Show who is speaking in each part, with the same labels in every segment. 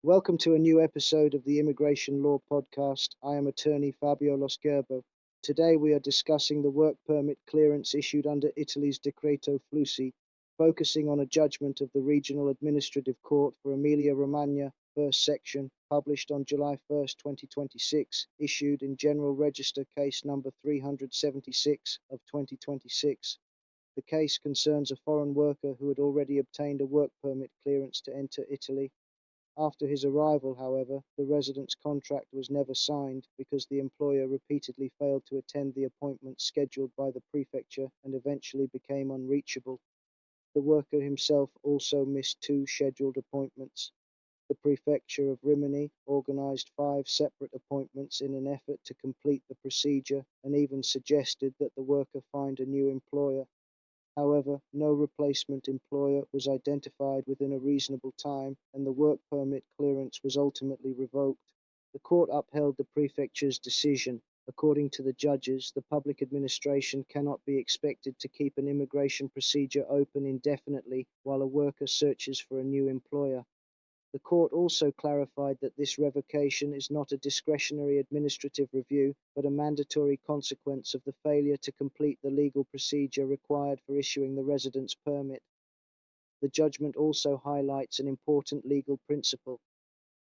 Speaker 1: Welcome to a new episode of the Immigration Law Podcast. I am attorney Fabio Losgerbo. Today we are discussing the work permit clearance issued under Italy's Decreto Flussi, focusing on a judgment of the Regional Administrative Court for Emilia-Romagna, First Section, published on July 1st, 2026, issued in General Register Case number 376 of 2026. The case concerns a foreign worker who had already obtained a work permit clearance to enter Italy. After his arrival, however, the residence contract was never signed because the employer repeatedly failed to attend the appointments scheduled by the prefecture and eventually became unreachable. The worker himself also missed two scheduled appointments. The prefecture of Rimini organized 5 separate appointments in an effort to complete the procedure and even suggested that the worker find a new employer. However, no replacement employer was identified within a reasonable time, and the work permit clearance was ultimately revoked. The court upheld the prefecture's decision. According to the judges, the public administration cannot be expected to keep an immigration procedure open indefinitely while a worker searches for a new employer. The court also clarified that this revocation is not a discretionary administrative review, but a mandatory consequence of the failure to complete the legal procedure required for issuing the residence permit. The judgment also highlights an important legal principle.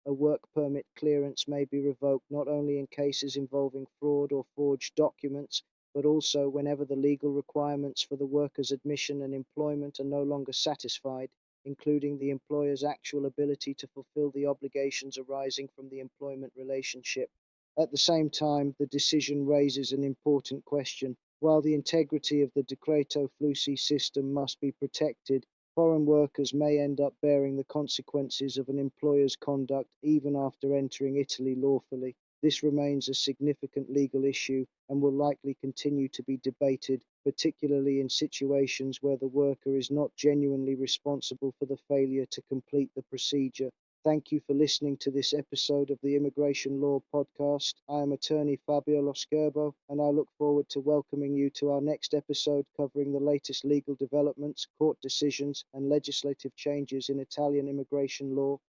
Speaker 1: A work permit clearance may be revoked not only in cases involving fraud or forged documents, but also whenever the legal requirements for the worker's admission and employment are no longer satisfied, including the employer's actual ability to fulfill the obligations arising from the employment relationship. At the same time, the decision raises an important question. While the integrity of the Decreto Flussi system must be protected, foreign workers may end up bearing the consequences of an employer's conduct even after entering Italy lawfully. This remains a significant legal issue and will likely continue to be debated, particularly in situations where the worker is not genuinely responsible for the failure to complete the procedure. Thank you for listening to this episode of the Immigration Law Podcast. I am attorney Fabio Losgerbo, and I look forward to welcoming you to our next episode covering the latest legal developments, court decisions, and legislative changes in Italian immigration law.